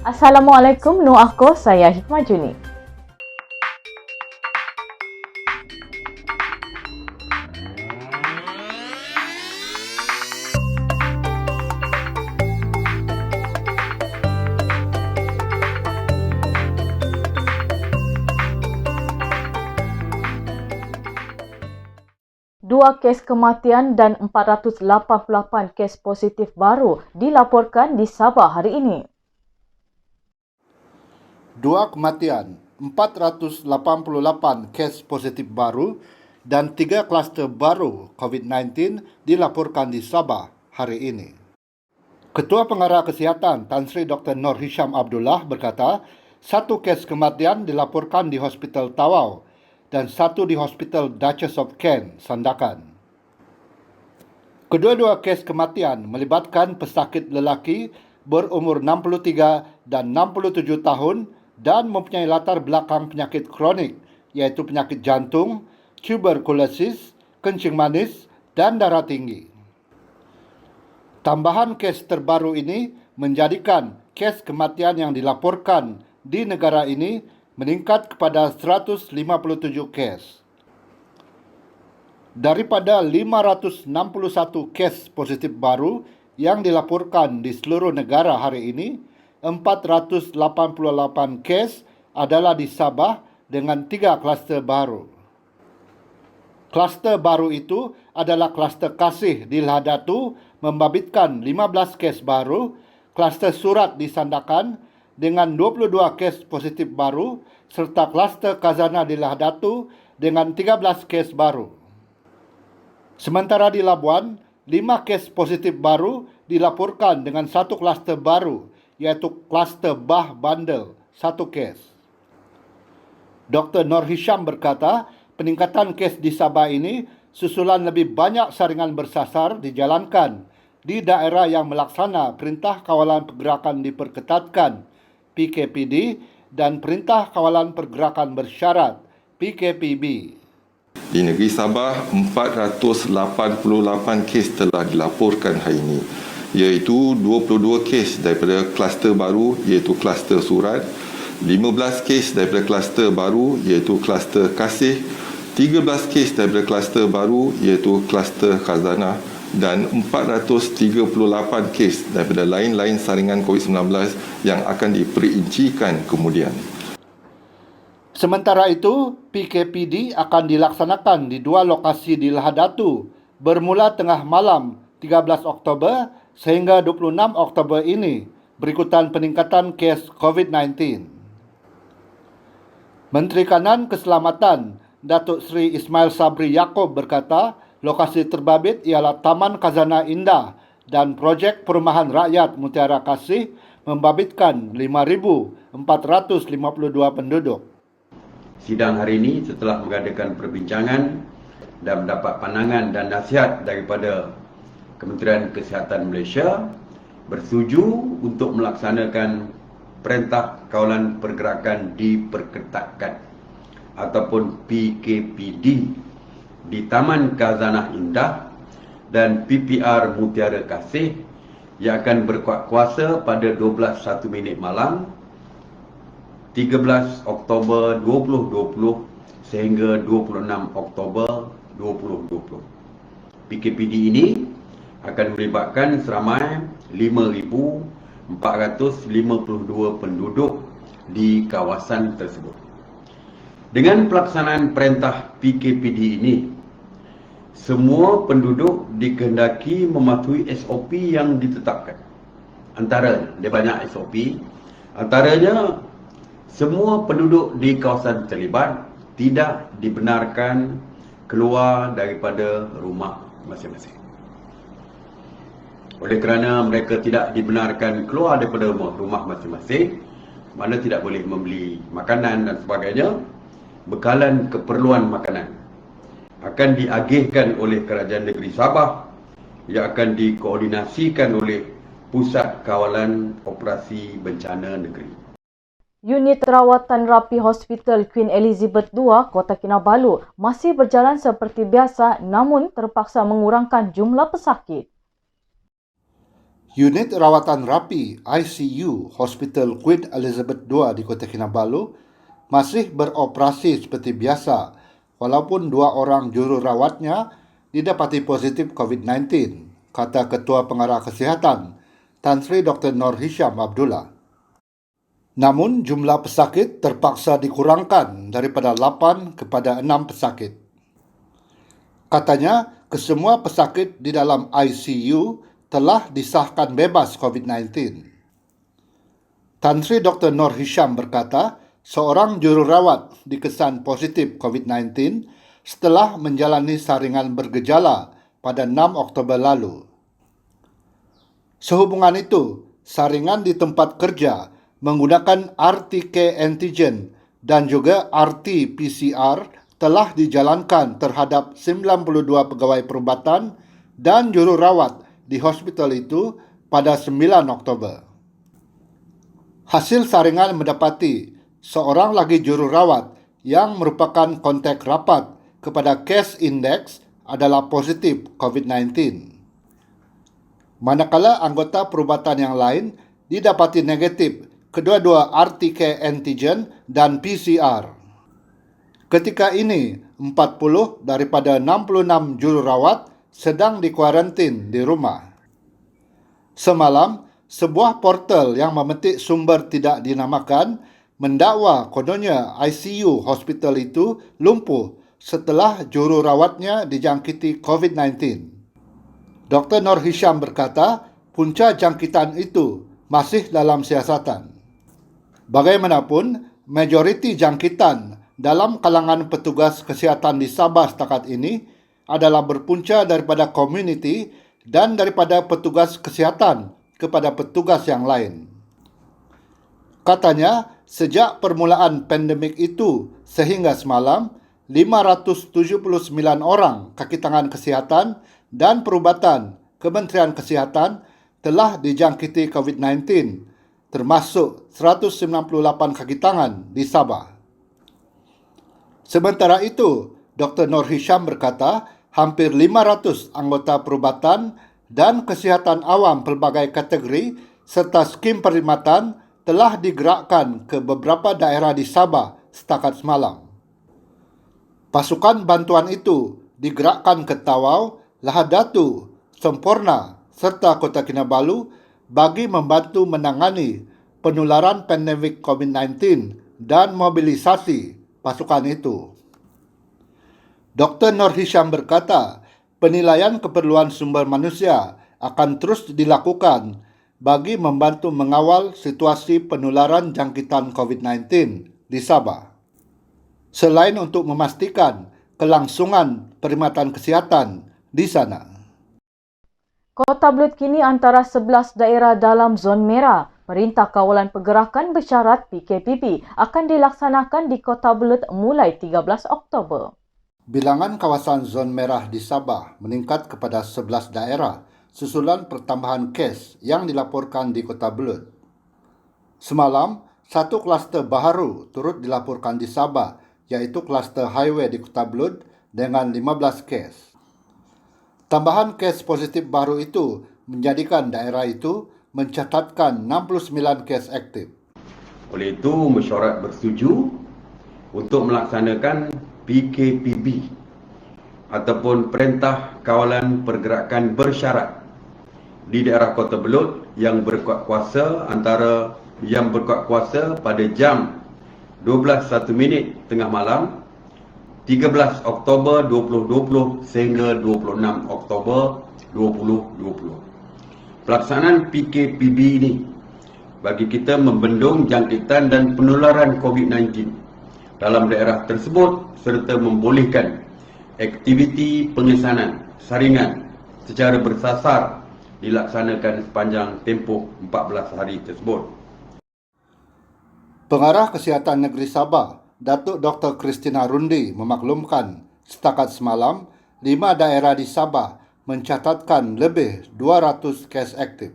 Assalamualaikum, Nu'ako, saya Hikmah Juni. Dua kes kematian dan 488 kes positif baru dilaporkan di Sabah hari ini. Dua kematian, 488 kes positif baru dan 3 kluster baru COVID-19 dilaporkan di Sabah hari ini. Ketua Pengarah Kesihatan Tan Sri Dr. Nur Hisham Abdullah berkata, 1 kes kematian dilaporkan di Hospital Tawau dan 1 di Hospital Duchess of Kent, Sandakan. Kedua-dua kes kematian melibatkan pesakit lelaki berumur 63 dan 67 tahun dan mempunyai latar belakang penyakit kronik iaitu penyakit jantung, tuberkulosis, kencing manis dan darah tinggi. Tambahan kes terbaru ini menjadikan kes kematian yang dilaporkan di negara ini meningkat kepada 157 kes. Daripada 561 kes positif baru yang dilaporkan di seluruh negara hari ini, 488 kes adalah di Sabah dengan 3 kluster baru. Kluster baru itu adalah kluster Kasih di Lahadatu membabitkan 15 kes baru, kluster Surat di Sandakan dengan 22 kes positif baru serta kluster Kazana di Lahadatu dengan 13 kes baru. Sementara di Labuan, 5 kes positif baru dilaporkan dengan 1 kluster baru iaitu kluster Bah Bandel, 1 kes. Dr. Nur Hisham berkata, peningkatan kes di Sabah ini susulan lebih banyak saringan bersasar dijalankan di daerah yang melaksana Perintah Kawalan Pergerakan Diperketatkan PKPD dan Perintah Kawalan Pergerakan Bersyarat PKPB. Di negeri Sabah, 488 kes telah dilaporkan hari ini, iaitu 22 kes daripada kluster baru iaitu kluster Surat, 15 kes daripada kluster baru iaitu kluster Kasih, 13 kes daripada kluster baru iaitu kluster Khazanah dan 438 kes daripada lain-lain saringan COVID-19 yang akan diperincikan kemudian. Sementara itu, PKPD akan dilaksanakan di 2 lokasi di Lahadatu bermula tengah malam 13 Oktober sehingga 26 Oktober ini berikutan peningkatan kes COVID-19. Menteri Kanan Keselamatan Datuk Seri Ismail Sabri Yaakob berkata, lokasi terbabit ialah Taman Khazanah Indah dan Projek Perumahan Rakyat Mutiara Kasih membabitkan 5,452 penduduk. Sidang hari ini setelah mengadakan perbincangan dan mendapat pandangan dan nasihat daripada Kementerian Kesihatan Malaysia, bersetuju untuk melaksanakan Perintah Kawalan Pergerakan Diperketatkan ataupun PKPD di Taman Khazanah Indah dan PPR Mutiara Kasih yang akan berkuat kuasa pada 12:01 malam 13 Oktober 2020 sehingga 26 Oktober 2020. PKPD ini akan melibatkan seramai 5,452 penduduk di kawasan tersebut. Dengan pelaksanaan perintah PKPD ini, semua penduduk dikehendaki mematuhi SOP yang ditetapkan. Antaranya, dia banyak SOP, antaranya semua penduduk di kawasan terlibat tidak dibenarkan keluar daripada rumah masing-masing. Oleh kerana mereka tidak dibenarkan keluar daripada rumah masing-masing, mana tidak boleh membeli makanan dan sebagainya, bekalan keperluan makanan akan diagihkan oleh Kerajaan Negeri Sabah yang akan dikoordinasikan oleh Pusat Kawalan Operasi Bencana Negeri. Unit rawatan rapi Hospital Queen Elizabeth II, Kota Kinabalu masih berjalan seperti biasa namun terpaksa mengurangkan jumlah pesakit. Unit rawatan rapi ICU Hospital Queen Elizabeth II di Kota Kinabalu masih beroperasi seperti biasa walaupun 2 orang jururawatnya didapati positif COVID-19, kata Ketua Pengarah Kesihatan Tan Sri Dr. Nur Hisham Abdullah. Namun jumlah pesakit terpaksa dikurangkan daripada 8 kepada 6 pesakit. Katanya, kesemua pesakit di dalam ICU telah disahkan bebas COVID-19. Tan Sri Dr. Nur Hisham berkata, seorang jururawat dikesan positif COVID-19 setelah menjalani saringan bergejala pada 6 Oktober lalu. Sehubungan itu, saringan di tempat kerja menggunakan RTK antigen dan juga RT-PCR telah dijalankan terhadap 92 pegawai perubatan dan jururawat di hospital itu pada 9 Oktober. Hasil saringan mendapati seorang lagi jururawat yang merupakan kontak rapat kepada case index adalah positif COVID-19. Manakala anggota perubatan yang lain didapati negatif kedua-dua RTK antigen dan PCR. Ketika ini, 40 daripada 66 jururawat sedang dikuarantin di rumah. Semalam, sebuah portal yang memetik sumber tidak dinamakan mendakwa kononnya ICU hospital itu lumpuh setelah jururawatnya dijangkiti COVID-19. Dr. Nur Hisham berkata, punca jangkitan itu masih dalam siasatan. Bagaimanapun, majoriti jangkitan dalam kalangan petugas kesihatan di Sabah setakat ini adalah berpunca daripada komuniti dan daripada petugas kesihatan kepada petugas yang lain. Katanya, sejak permulaan pandemik itu sehingga semalam, 579 orang kaki tangan kesihatan dan perubatan Kementerian Kesihatan telah dijangkiti COVID-19, termasuk 198 kaki tangan di Sabah. Sementara itu, Dr. Nur Hisham berkata, hampir 500 anggota perubatan dan kesihatan awam pelbagai kategori serta skim perkhidmatan telah digerakkan ke beberapa daerah di Sabah setakat semalam. Pasukan bantuan itu digerakkan ke Tawau, Lahadatu, Semporna serta Kota Kinabalu bagi membantu menangani penularan pandemik COVID-19 dan mobilisasi pasukan itu. Dr. Nur Hisham berkata, penilaian keperluan sumber manusia akan terus dilakukan bagi membantu mengawal situasi penularan jangkitan COVID-19 di Sabah. Selain untuk memastikan kelangsungan perkhidmatan kesihatan di sana. Kota Belud kini antara 11 daerah dalam zon merah. Perintah Kawalan Pergerakan Bersyarat PKPB akan dilaksanakan di Kota Belud mulai 13 Oktober. Bilangan kawasan zon merah di Sabah meningkat kepada 11 daerah susulan pertambahan kes yang dilaporkan di Kota Belud. Semalam, satu kluster baharu turut dilaporkan di Sabah, iaitu kluster highway di Kota Belud dengan 15 kes. Tambahan kes positif baru itu menjadikan daerah itu mencatatkan 69 kes aktif. Oleh itu, mesyuarat bersetuju untuk melaksanakan PKPB ataupun Perintah Kawalan Pergerakan Bersyarat di daerah Kota Belud yang berkuat kuasa pada jam 12:01 tengah malam 13 Oktober 2020 sehingga 26 Oktober 2020. Pelaksanaan PKPB ini bagi kita membendung jangkitan dan penularan COVID-19 dalam daerah tersebut serta membolehkan aktiviti pengesanan saringan secara bersasar dilaksanakan sepanjang tempoh 14 hari tersebut. Pengarah Kesihatan Negeri Sabah, Datuk Dr. Christina Rundi memaklumkan setakat semalam 5 daerah di Sabah mencatatkan lebih 200 kes aktif.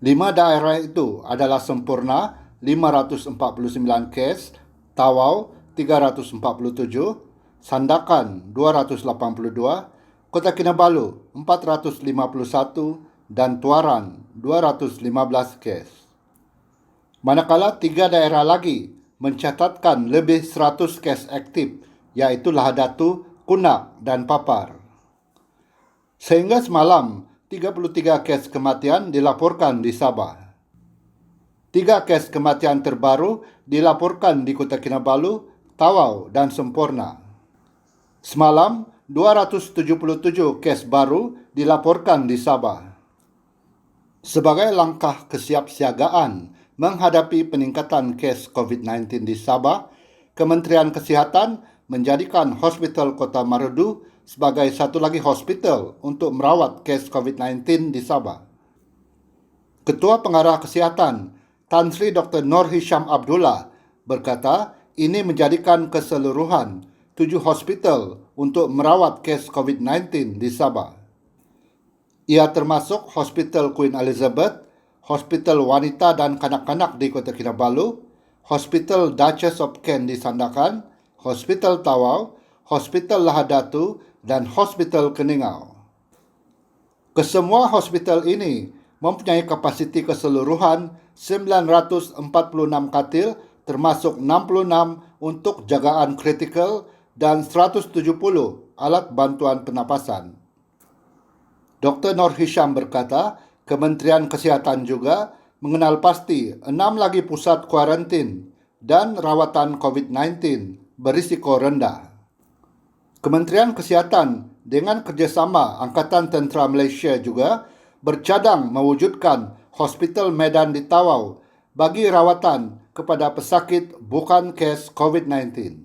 5 daerah itu adalah Semporna 549 kes, Tawau 347, Sandakan 282, Kota Kinabalu 451 dan Tuaran 215 kes. Manakala 3 daerah lagi mencatatkan lebih 100 kes aktif, iaitu Lahadatu, Kunak dan Papar. Sehingga semalam, 33 kes kematian dilaporkan di Sabah. 3 kes kematian terbaru dilaporkan di Kota Kinabalu, Tawau dan Semporna. Semalam, 277 kes baru dilaporkan di Sabah. Sebagai langkah kesiapsiagaan menghadapi peningkatan kes COVID-19 di Sabah, Kementerian Kesihatan menjadikan Hospital Kota Marudu sebagai satu lagi hospital untuk merawat kes COVID-19 di Sabah. Ketua Pengarah Kesihatan, Tan Sri Dr. Nur Hisham Abdullah berkata ini menjadikan keseluruhan 7 hospital untuk merawat kes COVID-19 di Sabah. Ia termasuk Hospital Queen Elizabeth, Hospital Wanita dan Kanak-Kanak di Kota Kinabalu, Hospital Duchess of Kent di Sandakan, Hospital Tawau, Hospital Lahadatu, dan Hospital Keningau. Kesemua hospital ini mempunyai kapasiti keseluruhan 946 katil, termasuk 66 untuk jagaan kritikal dan 170 alat bantuan pernapasan. Dr. Nur Hisham berkata, Kementerian Kesihatan juga mengenal pasti 6 lagi pusat kuarantin dan rawatan COVID-19 berisiko rendah. Kementerian Kesihatan dengan kerjasama Angkatan Tentera Malaysia juga bercadang mewujudkan Hospital Medan di Tawau bagi rawatan kepada pesakit bukan kes COVID-19.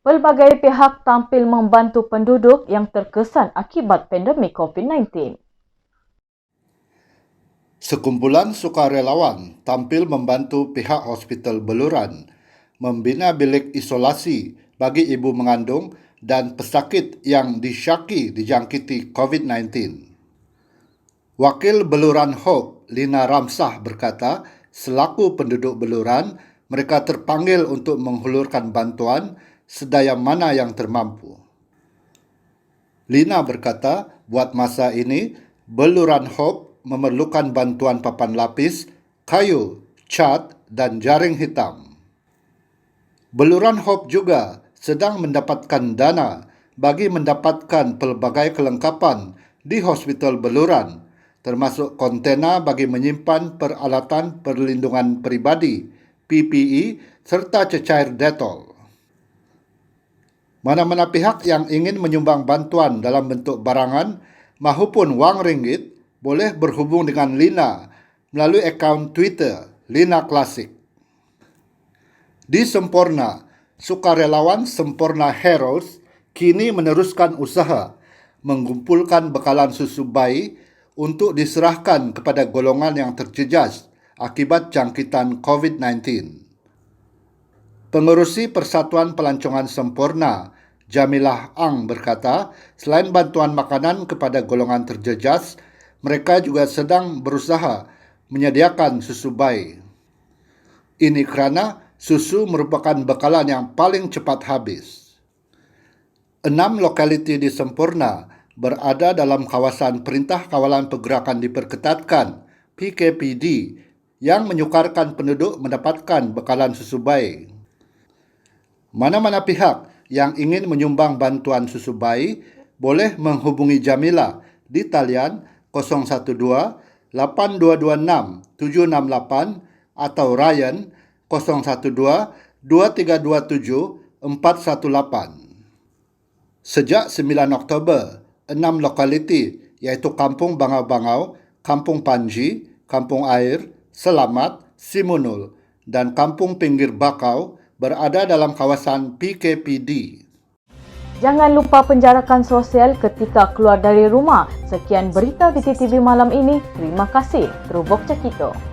Pelbagai pihak tampil membantu penduduk yang terkesan akibat pandemik COVID-19. Sekumpulan sukarelawan tampil membantu pihak Hospital Beluran membina bilik isolasi bagi ibu mengandung dan pesakit yang disyaki dijangkiti COVID-19. Wakil Beluran Hope, Lina Ramsah berkata, selaku penduduk Beluran, mereka terpanggil untuk menghulurkan bantuan sedaya mana yang termampu. Lina berkata, buat masa ini, Beluran Hope memerlukan bantuan papan lapis, kayu, cat dan jaring hitam. Beluran Hope juga sedang mendapatkan dana bagi mendapatkan pelbagai kelengkapan di Hospital Beluran, termasuk kontena bagi menyimpan peralatan perlindungan peribadi, PPE, serta cecair Dettol. Mana-mana pihak yang ingin menyumbang bantuan dalam bentuk barangan mahupun wang ringgit boleh berhubung dengan Lina melalui akaun Twitter Lina Klasik. Di Semporna, sukarelawan Semporna Heroes kini meneruskan usaha mengumpulkan bekalan susu bayi untuk diserahkan kepada golongan yang terjejas akibat jangkitan COVID-19. Pengerusi Persatuan Pelancongan Semporna, Jamilah Ang berkata, selain bantuan makanan kepada golongan terjejas, mereka juga sedang berusaha menyediakan susu bayi. Ini kerana susu merupakan bekalan yang paling cepat habis. 6 lokaliti di Semporna berada dalam kawasan Perintah Kawalan Pergerakan Diperketatkan PKPD yang menyukarkan penduduk mendapatkan bekalan susu bayi. Mana-mana pihak yang ingin menyumbang bantuan susu bayi boleh menghubungi Jamila di talian 012-8226-768 atau Ryan 012-2327-418. Sejak 9 Oktober, 6 lokaliti iaitu Kampung Bangau-Bangau, Kampung Panji, Kampung Air, Selamat, Simunul dan Kampung Pinggir Bakau berada dalam kawasan PKPD. Jangan lupa penjarakan sosial ketika keluar dari rumah. Sekian berita BTTV malam ini. Terima kasih. Terubok Cakito.